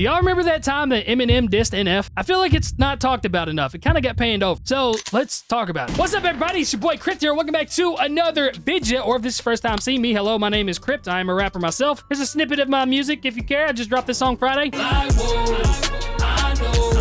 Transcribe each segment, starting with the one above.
Do y'all remember that time that Eminem dissed NF? I feel like it's not talked about enough. It kind of got panned over. So let's talk about it. What's up, everybody? It's your boy Crypt here. Welcome back to another video. Or if this is your first time seeing me, hello, my name is Crypt. I am a rapper myself. Here's a snippet of my music if you care. I just dropped this song Friday. I know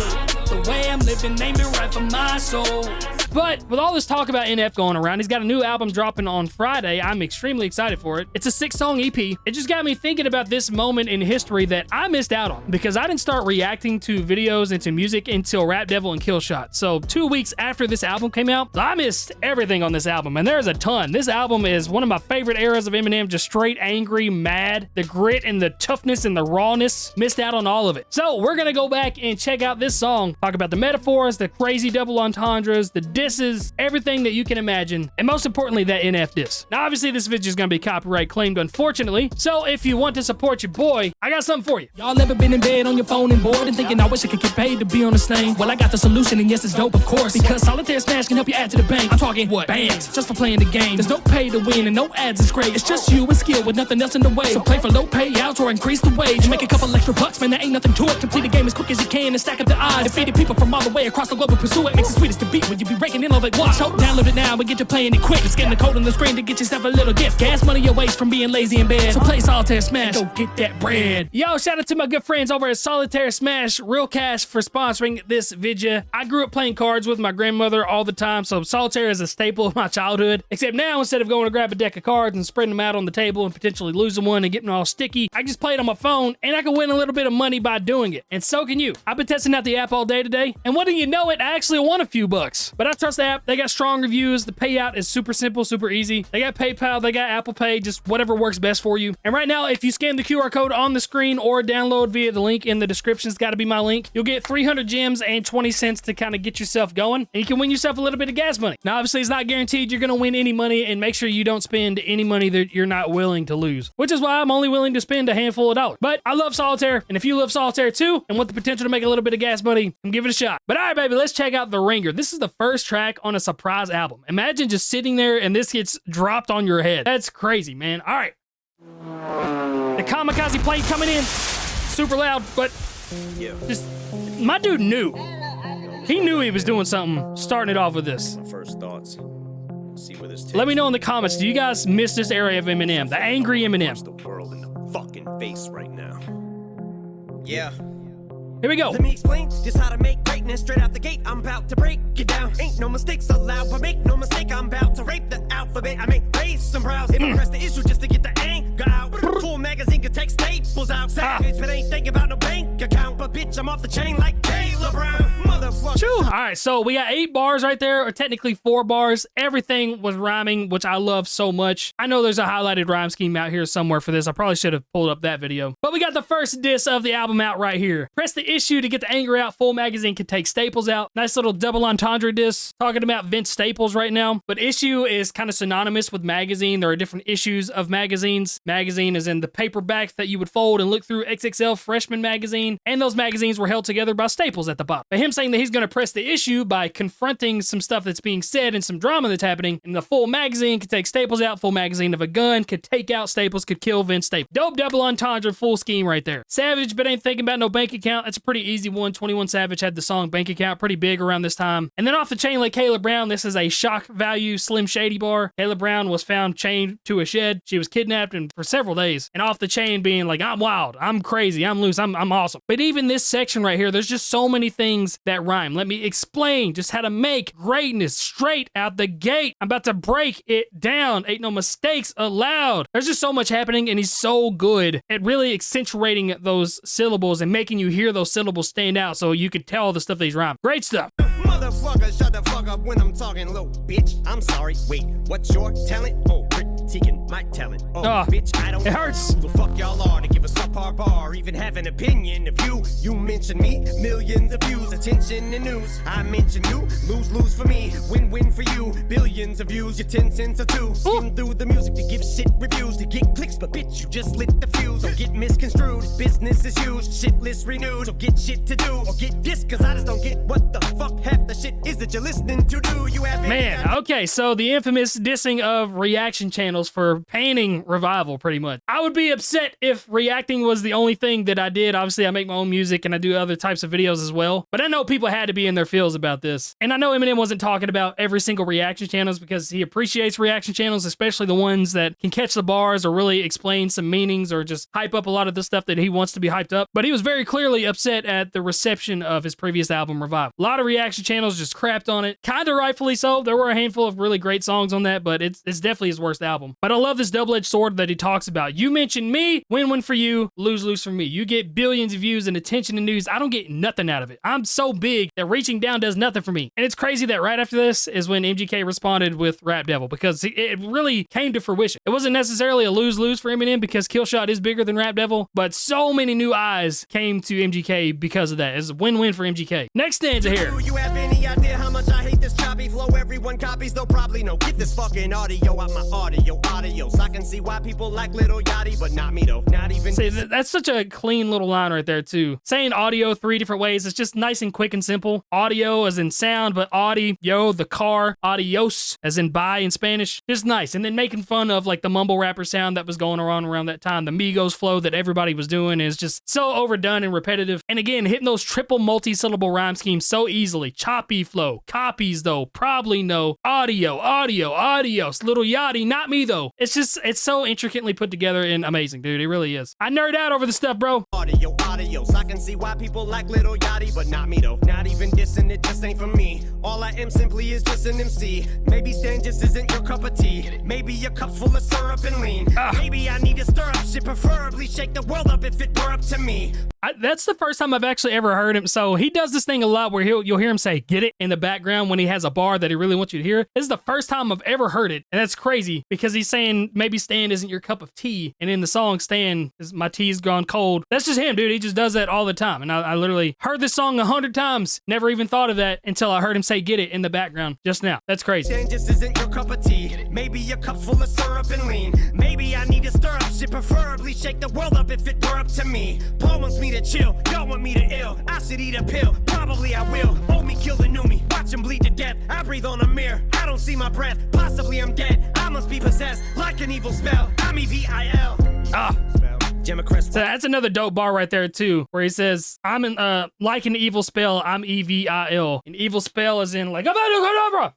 the way I'm living ain't been right for my soul. But with all this talk about NF going around, he's got a new album dropping on Friday. I'm extremely excited for it. It's a 6-song EP. It just got me thinking about this moment in history that I missed out on because I didn't start reacting to videos and to music until Rap Devil and Killshot. So 2 weeks after this album came out, I missed everything on this album, and there's a ton. This album is one of my favorite eras of Eminem, just straight angry, mad, the grit and the toughness and the rawness. Missed out on all of it. So we're gonna go back and check out this song, talk about the metaphors, the crazy double entendres, the disses, everything that you can imagine, and most importantly, that NF diss. Now, obviously, this video is gonna be copyright claimed, unfortunately, so if you want to support your boy, I got something for you. Y'all ever been in bed on your phone and bored and thinking, I wish I could get paid to be on the stage? Well, I got the solution, and yes, it's dope, of course, because Solitaire Smash can help you add to the bank. I'm talking, what, bands, just for playing the game. There's no pay to win and no ads, it's great. It's just you and skill with nothing else in the way. So play for low payouts or increase the wage. Make a couple extra bucks, man, there ain't nothing to it. Complete the game as quick as you can and stack up the odds. Defeated people from all the way across the globe and pursue it. Makes it sweet as to beat when you be raking in all that watch. So download it now and get to playing it quick. Scan the code on the screen to get yourself a little gift. Gas money your waste from being lazy in bed. So play Solitaire Smash, go get that bread. Yo, shout out to my good friends over at Solitaire Smash, Real Cash, for sponsoring this video. I grew up playing cards with my grandmother all the time, so Solitaire is a staple of my childhood. Except now, instead of going to grab a deck of cards and spreading them out on the table and potentially losing one and getting all sticky, I just play it on my phone and I can win a little bit of money by doing it. And so can you. I've been testing out the app all day today, and what do you know it, I actually won a few bucks. But I trust the app. They got strong reviews. The payout is super simple, super easy. They got PayPal, they got Apple Pay, just whatever works best for you. And right now, if you scan the QR code on the screen or download via the link in the description, it's got to be my link, you'll get 300 gems and 20 cents to kind of get yourself going, and you can win yourself a little bit of gas money. Now, obviously, it's not guaranteed you're going to win any money, and make sure you don't spend any money that you're not willing to lose, which is why I'm only willing to spend a handful of dollars. But I love Solitaire, and if you love Solitaire too and want the potential to make a little bit of gas money, give it a shot. But all right, baby, let's check out The Ringer. This is the first track on a surprise album. Imagine just sitting there and this gets dropped on your head. That's crazy, man. All right. The kamikaze plane coming in. Super loud, but just, my dude knew. He knew he was doing something, starting it off with this. First thoughts. See where this takes. Let me know in the comments, do you guys miss this era of Eminem? The angry Eminem. The world in the fucking face right now. Yeah. Here we go. Let me explain just how to make greatness straight out the gate. I'm about to break it down. Ain't no mistakes allowed, but make no mistake, I'm about to rape the alphabet. I may raise some brows if I press the issue just to get the anger out. Full magazine can take staples out. Savage, but ain't thinking about no bank account. But bitch, I'm off the chain like Caleb Brown. Motherfucker. All right, so we got 8 bars right there, or technically 4 bars. Everything was rhyming, which I love so much. I know there's a highlighted rhyme scheme out here somewhere for this. I probably should have pulled up that video. But we got the first diss of the album out right here. Press the issue to get the anger out. Full magazine can take staples out. Nice little double entendre diss. Talking about Vince Staples right now. But issue is kind of synonymous with magazine. There are different issues of magazines. Magazine is in the paperback that you would fold and look through. XXL freshman magazine. And those magazines were held together by staples at the bottom. But him saying that he's going to press the issue by confronting some stuff that's being said and some drama that's happening. And the full magazine could take staples out. Full magazine of a gun could take out staples, could kill Vince Staples. Dope double entendre, full scheme right there. Savage, but ain't thinking about no bank account. That's a pretty easy one. 21 Savage had the song Bank Account, pretty big around this time. And then off the chain like Caleb Brown, this is a shock value Slim Shady bar. Caleb Brown was found chained to a shed. She was kidnapped and for several days. And off the chain being like, I'm wild, I'm crazy, I'm loose, I'm awesome. But even this section right here, there's just so many things that rhyme. Let me explain just how to make greatness straight out the gate. I'm about to break it down. Ain't no mistakes allowed. There's just so much happening, and he's so good at really accentuating those syllables and making you hear those syllables stand out so you could tell the stuff that he's rhyming. Great stuff. Motherfucker, shut the fuck up when I'm talking low, bitch. I'm sorry. Wait, what's your talent? Oh, critiquing my talent. Oh, bitch, I don't it hurts. Who the fuck y'all are to give a subpar bar, even have an opinion of you. You mention me, millions of views, attention and news. I mention you, lose for me, win for you. Billions of views, your 10 cents or 2. Skim through the music to give shit reviews, to get clicks, but bitch, you just lit the fuse. Don't get misconstrued, business is huge, shit list renewed. So get shit to do, or get this, cause I just don't get what the fuck half the shit is that you're listening to. Do you have Man, okay, so the infamous dissing of reaction channels channels for panning Revival, pretty much. I would be upset if reacting was the only thing that I did. Obviously, I make my own music and I do other types of videos as well. But I know people had to be in their feels about this. And I know Eminem wasn't talking about every single reaction channels because he appreciates reaction channels, especially the ones that can catch the bars or really explain some meanings or just hype up a lot of the stuff that he wants to be hyped up. But he was very clearly upset at the reception of his previous album, Revival. A lot of reaction channels just crapped on it. Kind of rightfully so. There were a handful of really great songs on that, but it's definitely his worst album. But I love this double-edged sword that he talks about. You mention me, win-win for you, lose-lose for me. You get billions of views and attention and news. I don't get nothing out of it. I'm so big that reaching down does nothing for me. And it's crazy that right after this is when MGK responded with Rap Devil, because it really came to fruition. It wasn't necessarily a lose-lose for Eminem because Killshot is bigger than Rap Devil, but so many new eyes came to MGK because of that. It's a win-win for MGK. Next stanza here. Do you have any idea how much I hate this choppy flow? Everyone copies, they'll probably know. Get this fucking audio out my audios. I can see why people like Little Yachty, but not me though. Not even. See, that's such a clean little line right there too. Saying audio 3 different ways, it's just nice and quick and simple. Audio as in sound, but audio, the car, adios as in bye in Spanish. Just nice. And then making fun of like the mumble rapper sound that was going around that time. The Migos flow that everybody was doing is just so overdone and repetitive. And again, hitting those triple multi-syllable rhyme schemes so easily. Choppy flow, copies though, probably no, audio, adios, Little Yachty, not me though. It's so intricately put together and amazing, dude. It really is. I nerd out over the stuff, bro. Audios. I can see why people like Little Yachty, but not me though. Not even dissing, it just ain't for me. All I am simply is just an MC. Maybe Stan just isn't your cup of tea. Maybe your cup's full of syrup and lean. Maybe I need to stir up shit, preferably shake the world up if it were up to me. That's the first time I've actually ever heard him. So he does this thing a lot where you'll hear him say, get it, in the background when he has a bar that he really wants you to hear. This is the first time I've ever heard it. And that's crazy because he's saying maybe Stan isn't your cup of tea. And in the song, Stan, my tea's gone cold. That's just him, dude. He just does that all the time. And I literally heard this song 100 times. Never even thought of that until I heard him say, get it, in the background just now. That's crazy. Stan just isn't your cup of tea. Maybe your cup's full of syrup and lean. Maybe I need to stir up shit, preferably shake the world up if it were up to me. Paul wants me to chill. Y'all want me to ill. I should eat a pill. Probably I will. Owe me, kill the new me. Watch him bleed to death. I breathe on a mirror. I don't see my breath. Possibly I'm dead. I must be possessed like an evil spell. I'm EVIL. So that's another dope bar right there too, where he says, I'm in like an evil spell, I'm EVIL. An evil spell is in like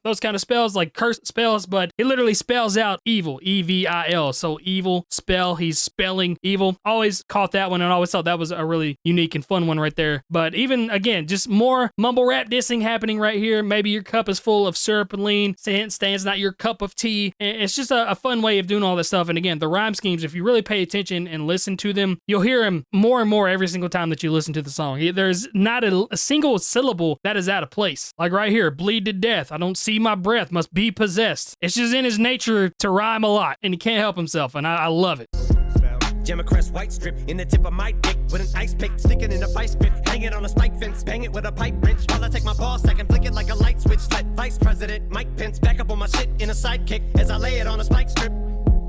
those kind of spells, like cursed spells, but he literally spells out evil, EVIL. So evil spell, he's spelling evil. Always caught that one and always thought that was a really unique and fun one right there. But even again, just more mumble rap dissing happening right here. Maybe your cup is full of syrup and lean. Stan's not your cup of tea. It's just a fun way of doing all this stuff. And again, the rhyme schemes, if you really pay attention and listen to them, you'll hear him more and more every single time that you listen to the song. There's not a single syllable that is out of place. Like right here, bleed to death. I don't see my breath, must be possessed. It's just in his nature to rhyme a lot, and he can't help himself, and I love it. Gemma-crest white strip in the tip of my dick with an ice pick sticking in a vice grip. Hang it on a spike fence, bang it with a pipe wrench. While I take my ball sack and flick it like a light switch. Let Vice President Mike Pence back up on my shit in a sidekick as I lay it on a spike strip.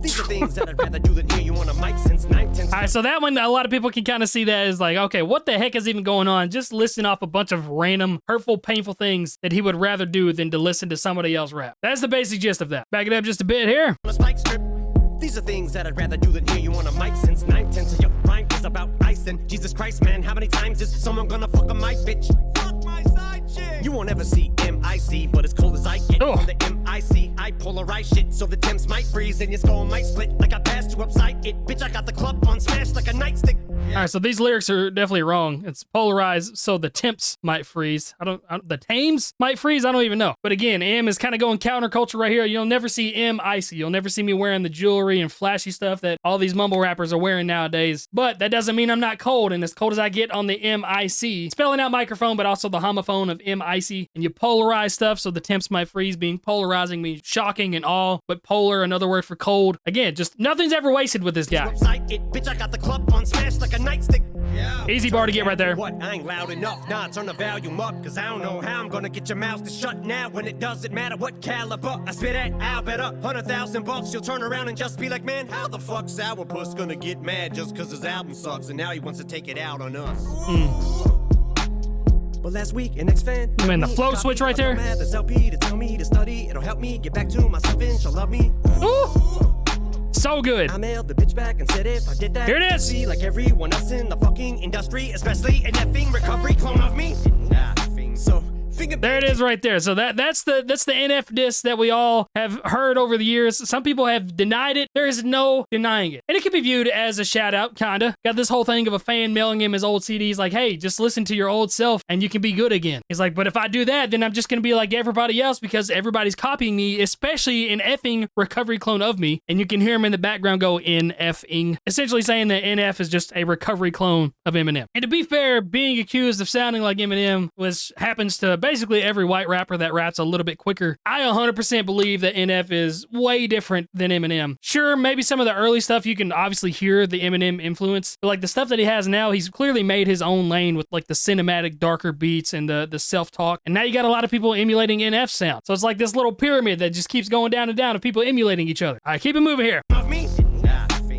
These are things that I'd rather do than hear you on a mic since 9/10. All right, so that one, a lot of people can kind of see that as like, okay, what the heck is even going on? Just listing off a bunch of random, hurtful, painful things that he would rather do than to listen to somebody else rap. That's the basic gist of that. Back it up just a bit here. On a spike strip. These are things that I'd rather do than hear you on a mic since 9/10. So your rhyme is about ice and Jesus Christ, man, how many times is someone gonna fuck a mic, bitch? Fuck my side chick. You won't ever see MIC, but as cold as I get on the MIC, I polarize shit so the temps might freeze and your skull might split like I passed you upside it. Bitch, I got the club on smash like a nightstick. All right, so these lyrics are definitely wrong. It's polarized, so the temps might freeze. The tames might freeze. I don't even know. But again, M is kind of going counterculture right here. You'll never see M icy. You'll never see me wearing the jewelry and flashy stuff that all these mumble rappers are wearing nowadays. But that doesn't mean I'm not cold, and as cold as I get on the MIC, spelling out microphone, but also the homophone of MIC. And you polarize stuff, so the temps might freeze. Being polarizing means shocking and all, but polar, another word for cold. Again, just nothing's ever wasted with this guy. Bitch, I got the club on smash like a nightstick. Yeah. Easy bar to get right there. What? I ain't loud enough. Nah, turn the volume up, cause I don't know how I'm gonna get your mouth to shut now when it doesn't matter what caliber I spit at. I'll bet $100,000 you'll turn around and just be like, man, how the fuck Sourpuss gonna get mad just cause his album sucks and now he wants to take it out on us? But last week, an ex-fan, man, the flow switch right there. This LP to tell me to study, it'll help me get back to myself and she'll love me. Ooh. So good. I mailed the bitch back and said if I did that, Here it is. I'd be like everyone else in the fucking industry, especially an effing recovery clone of me. So there it is right there. So that's the NF diss that we all have heard over the years. Some people have denied it. There is no denying it. And it can be viewed as a shout out, kinda. Got this whole thing of a fan mailing him his old CDs like, hey, just listen to your old self and you can be good again. He's like, but if I do that, then I'm just gonna be like everybody else because everybody's copying me, especially an effing recovery clone of me. And you can hear him in the background go NFing, essentially saying that NF is just a recovery clone of Eminem. And to be fair, being accused of sounding like Eminem happens to basically every white rapper that raps a little bit quicker. I 100% believe that NF is way different than Eminem. Sure, maybe some of the early stuff you can obviously hear the Eminem influence, but like the stuff that he has now, he's clearly made his own lane with like the cinematic, darker beats and the self-talk. And now you got a lot of people emulating NF sound. So it's like this little pyramid that just keeps going down and down of people emulating each other. All right, keep it moving here.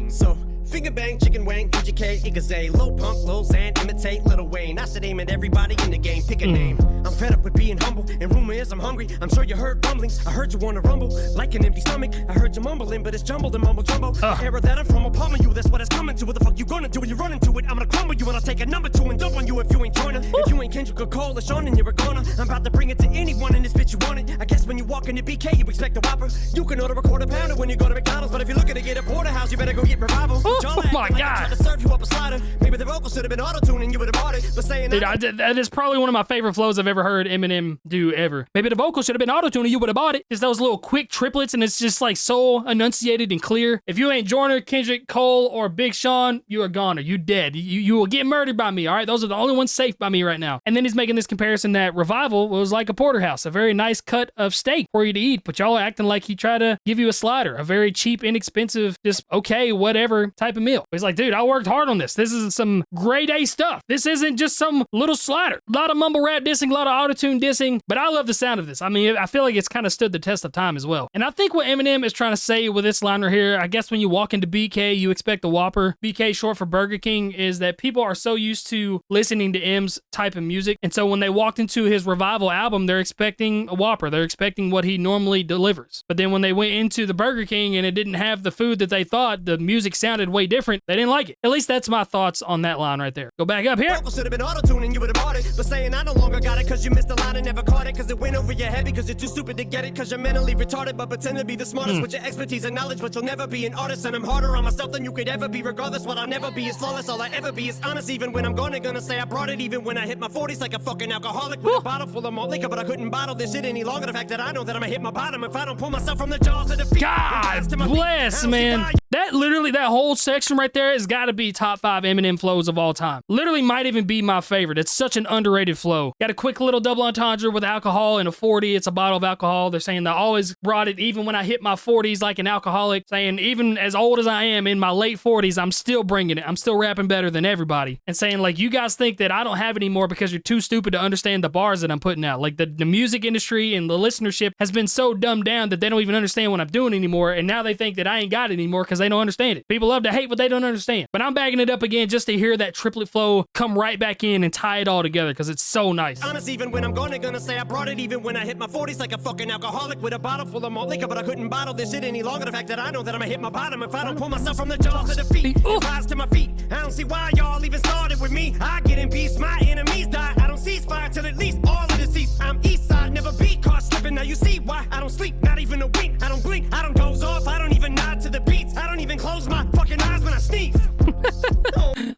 So finger bang, chicken wang, PGK, Igazay, low punk, low Zan, imitate Lil Wayne. I should aim at everybody in the game, pick a name. I'm fed up with being humble, and rumor is I'm hungry. I'm sure you heard rumblings. I heard you wanna rumble, like an empty stomach. I heard you mumbling, but it's jumbled and mumble jumbo. The era that I'm from will pummel you, that's what it's coming to. What the fuck you gonna do when you run into it? I'm gonna crumble you, and I'll take a number 2 and dump on you if you ain't joiner. If you ain't Kendrick or Cole or Sean, then you're a goner. I'm about to bring it to anyone in this bitch you want it. I guess when you walk into BK, you expect a Whopper. You can order a quarter pounder when you go to McDonald's, but if you're looking to get a porterhouse, you better go get Revival. Oh my God. To serve you up a slider. Maybe the vocal should have been auto-tuning, you would have bought it. But saying dude, that is probably one of my favorite flows I've ever heard Eminem do ever. Maybe the vocal should have been auto-tuning, you would have bought it. Just those little quick triplets, and it's just like so enunciated and clear. If you ain't Joyner, Kendrick, Cole, or Big Sean, you are goner. You dead. You will get murdered by me, all right? Those are the only ones safe by me right now. And then he's making this comparison that Revival was like a porterhouse, a very nice cut of steak for you to eat, but y'all are acting like he tried to give you a slider, a very cheap, inexpensive, just okay, whatever type of meal. He's like, dude, I worked hard on this. This isn't some grade A stuff. This isn't just some little slider. A lot of mumble rap dissing, a lot of autotune dissing, but I love the sound of this. I mean, I feel like it's kind of stood the test of time as well. And I think what Eminem is trying to say with this liner here, I guess when you walk into BK, you expect a Whopper. BK, short for Burger King, is that people are so used to listening to M's type of music. And so when they walked into his Revival album, they're expecting a Whopper. They're expecting what he normally delivers. But then when they went into the Burger King and it didn't have the food that they thought, the music sounded way different, they didn't like it. At least that's my thoughts on that line right there. Go back up here. Vocal should have been auto-tuning, you would have bought it. But saying I no longer got it cause you missed the line and never caught it, cause it went over your head because you're too stupid to get it, cause you're mentally retarded but pretend to be the smartest with your expertise and knowledge, but you'll never be an artist. And I'm harder on myself than you could ever be. Regardless, what I'll never be is flawless. All I ever be is honest, even when I'm gonna say I brought it. Even when I hit my 40s like a fucking alcoholic with a bottle full of malt liquor, but I couldn't bottle this shit any longer. The fact that I know that I'm gonna hit my bottom if I don't pull myself from the jaws of defeat. God bless, man. That literally, that whole section right there has got to be top 5 Eminem flows of all time. Literally might even be my favorite. It's such an underrated flow. Got a quick little double entendre with alcohol in a 40. It's a bottle of alcohol. They're saying that I always brought it even when I hit my 40s like an alcoholic. Saying even as old as I am in my late 40s, I'm still bringing it. I'm still rapping better than everybody. And saying like, you guys think that I don't have it anymore because you're too stupid to understand the bars that I'm putting out. Like the music industry and the listenership has been so dumbed down that they don't even understand what I'm doing anymore. And now they think that I ain't got it anymore because they don't understand it. People love to hate what they don't understand. But I'm bagging it up again just to hear that triplet flow come right back in and tie it all together because it's so nice. Honest, even when I'm gonna say I brought it, even when I hit my 40s like a fucking alcoholic with a bottle full of malt liquor, but I couldn't bottle this shit any longer. The fact that I know that I'm gonna hit my bottom if I don't pull myself from the jaws of defeat. Rise to my feet. I don't see why y'all even started with me. I get in peace, my enemies die. I don't cease fire till at least all of the cease. I'm east side, never be caught slipping. Now you see why I don't sleep, not even a wink. I don't blink, I don't doze off, I don't even nod to the beats. I don't even close my fucking eyes when I sneeze.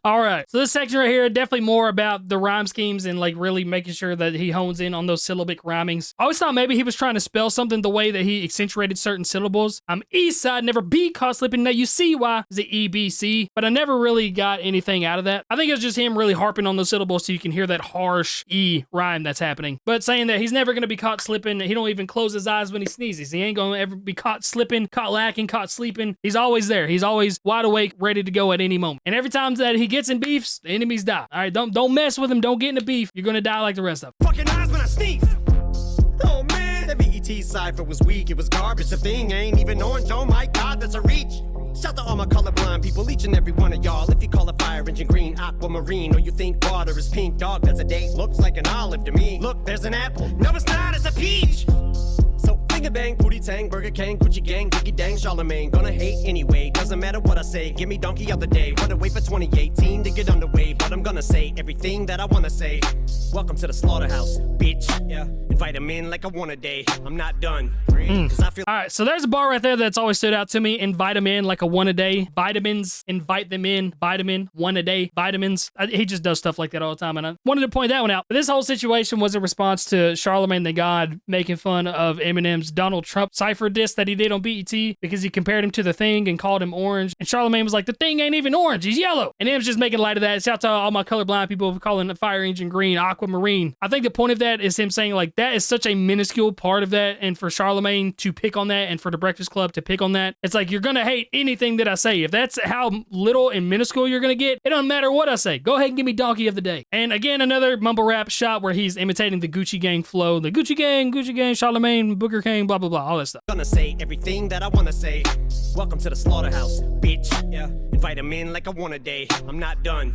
All right, so this section right here, definitely more about the rhyme schemes and like really making sure that he hones in on those syllabic rhymings. I always thought maybe he was trying to spell something the way that he accentuated certain syllables. I'm east side, never be caught slipping. Now you see why is it EBC, but I never really got anything out of that. I think it was just him really harping on those syllables so you can hear that harsh E rhyme that's happening. But saying that he's never going to be caught slipping, he don't even close his eyes when he sneezes. He ain't going to ever be caught slipping, caught lacking, caught sleeping. He's always there. He's always wide awake, ready to go at any moment. And every time that he gets in beefs, the enemies die. All right, don't mess with him. Don't get in a beef. You're gonna die like the rest of them. Fucking eyes when I sneeze. Oh man, that BET cipher was weak. It was garbage. The thing ain't even orange. Oh my God, that's a reach. Shout to all my colorblind people, each and every one of y'all. If you call a fire engine green, aquamarine, or you think water is pink, dog, that's a date. Looks like an olive to me. Look, there's an apple. No, it's not. It's a peach. So a bang, booty tang, Burger King, Gucci gang, Biggie dang, Charlemagne. Gonna hate anyway, doesn't matter what I say. Give me donkey of the day, run away for 2018 to get underway. But I'm gonna say everything that I wanna say. Welcome to the slaughterhouse, bitch. Yeah, invite him in like I want a day. I'm not done. Cause I feel All right, so there's a bar right there that's always stood out to me. Invite them in like a one a day. Vitamins, invite them in. Vitamin, one a day. Vitamins. He just does stuff like that all the time, and I wanted to point that one out. But this whole situation was a response to Charlemagne the God making fun of Eminem's Donald Trump cipher diss that he did on BET because he compared him to The Thing and called him orange. And Charlemagne was like, The Thing ain't even orange, he's yellow. And Em's just making light of that. Shout out to all my colorblind people for calling the fire engine green, aquamarine. I think the point of that is him saying like that is such a minuscule part of that, and for Charlemagne to pick on that and for the Breakfast Club to pick on that, it's like you're gonna hate anything that I say. If that's how little and minuscule you're gonna get, it don't matter what I say. Go ahead and give me donkey of the day. And again, another mumble rap shot where he's imitating the Gucci Gang flow. The Gucci Gang, Charlemagne, Booker King, blah, blah, blah, all that stuff. gonna say everything that I wanna say. Welcome to the slaughterhouse, bitch. Yeah, invite him in like I want a day. I'm not done.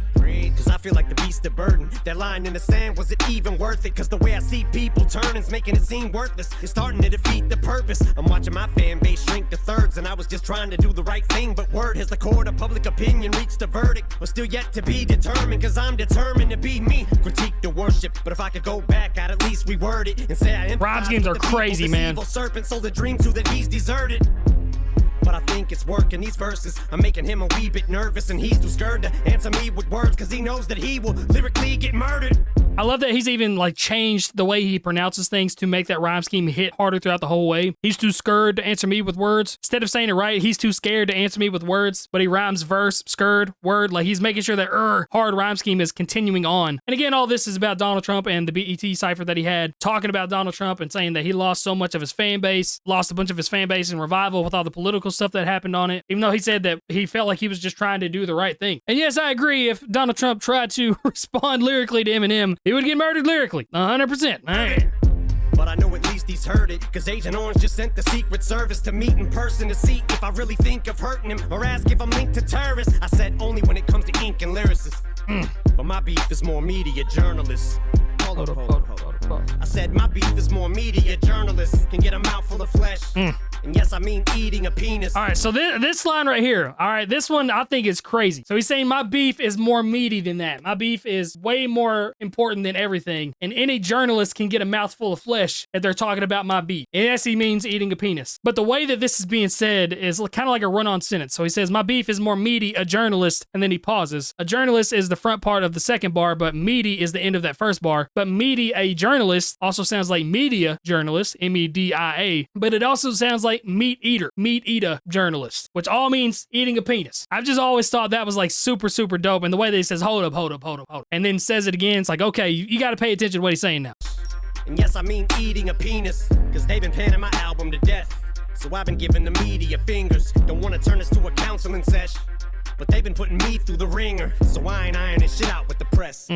Cause I feel like the beast of burden. That line in the sand, was it even worth it? Cause the way I see people turning's making it seem worthless. It's starting to defeat the purpose. I'm watching my fan base shrink to thirds, and I was just trying to do the right thing. But word has the court of public opinion reached a verdict. But still yet to be determined, cause I'm determined to be me. Critique the worship, but if I could go back, I'd at least reword it and say I am. Rhyme schemes are crazy, man. Evil serpent sold a dream to that he's deserted. But I think it's working, these verses I'm making him a wee bit nervous, and he's too scared to answer me with words, cause he knows that he will lyrically get murdered. I love that he's even like changed the way he pronounces things to make that rhyme scheme hit harder throughout the whole way. He's too scared to answer me with words. Instead of saying it right, he's too scared to answer me with words, but he rhymes verse, scared, word. Like he's making sure that hard rhyme scheme is continuing on. And again, all this is about Donald Trump and the BET cipher that he had, talking about Donald Trump and saying that he lost so much of his fan base, lost a bunch of his fan base in Revival with all the political stuff that happened on it, even though he said that he felt like he was just trying to do the right thing. And yes, I agree, if Donald Trump tried to respond lyrically to Eminem, he would get murdered lyrically, 100%. Man. But I know at least he's heard it, cause Agent Orange just sent the Secret Service to meet in person to see if I really think of hurting him or ask if I'm linked to terrorists. I said only when it comes to ink and lyricists. But my beef is more media journalists. Hold up. I said my beef is more media journalists can get a mouthful of flesh. And yes, I mean eating a penis. All right, so this line right here, all right, this one I think is crazy. So he's saying my beef is more meaty than that. My beef is way more important than everything. And any journalist can get a mouthful of flesh if they're talking about my beef. And yes, he means eating a penis. But the way that this is being said is kind of like a run-on sentence. So he says, my beef is more meaty, a journalist, and then he pauses. A journalist is the front part of the second bar, but meaty is the end of that first bar. But meaty, a journalist, also sounds like media journalist, M-E-D-I-A, but it also sounds like meat eater journalist, which all means eating a penis. I've just always thought that was like super, super dope. And the way that he says, hold up, and then says it again, it's like, okay, you got to pay attention to what he's saying now. And yes, I mean eating a penis, cause they've been panning my album to death. So I've been giving the media fingers. Don't want to turn this to a counseling sesh, but they've been putting me through the ringer. So I ain't ironing shit out with the press.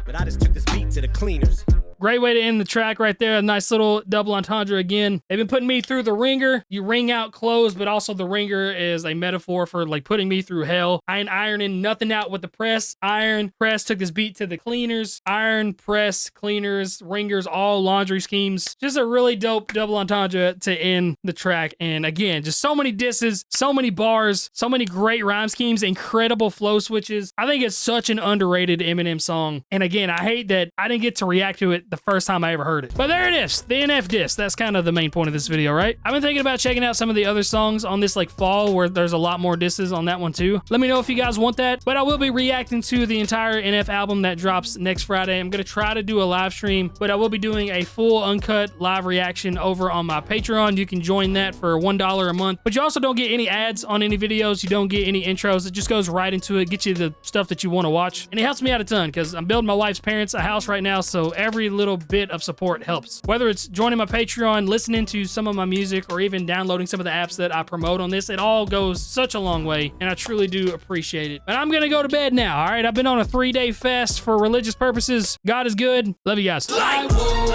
But I just took this beat to the cleaners. Great way to end the track right there. A nice little double entendre again. They've been putting me through the ringer. You wring out clothes, but also the ringer is a metaphor for like putting me through hell. I ain't ironing nothing out with the press. Iron, press, took this beat to the cleaners. Iron, press, cleaners, ringers, all laundry schemes. Just a really dope double entendre to end the track. And again, just so many disses, so many bars, so many great rhyme schemes, incredible flow switches. I think it's such an underrated Eminem song. And again, I hate that I didn't get to react to it the first time I ever heard it. But there it is, the NF diss. That's kind of the main point of this video, right? I've been thinking about checking out some of the other songs on this like fall where there's a lot more disses on that one too. Let me know if you guys want that. But I will be reacting to the entire NF album that drops next Friday. I'm gonna try to do a live stream, but I will be doing a full uncut live reaction over on my Patreon. You can join that for $1 a month. But you also don't get any ads on any videos. You don't get any intros. It just goes right into it, get you the stuff that you want to watch. And it helps me out a ton because I'm building my wife's parents a house right now, so every little bit of support helps. Whether it's joining my Patreon, listening to some of my music, or even downloading some of the apps that I promote on this, it all goes such a long way, and I truly do appreciate it. But I'm gonna go to bed now, all right? I've been on a 3-day fast for religious purposes. God is good. Love you guys. I know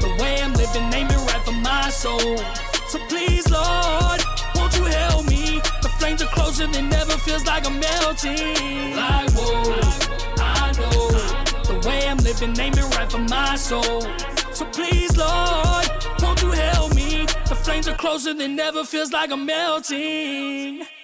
the way I'm living ain't been right for my soul. So please, Lord, won't you help me? The flames are closer than ever, feels like I'm melting. Like, whoa, I know the way I'm living ain't been right for my soul. So please, Lord, won't you you held me. The flames are closer than ever, feels like I'm melting.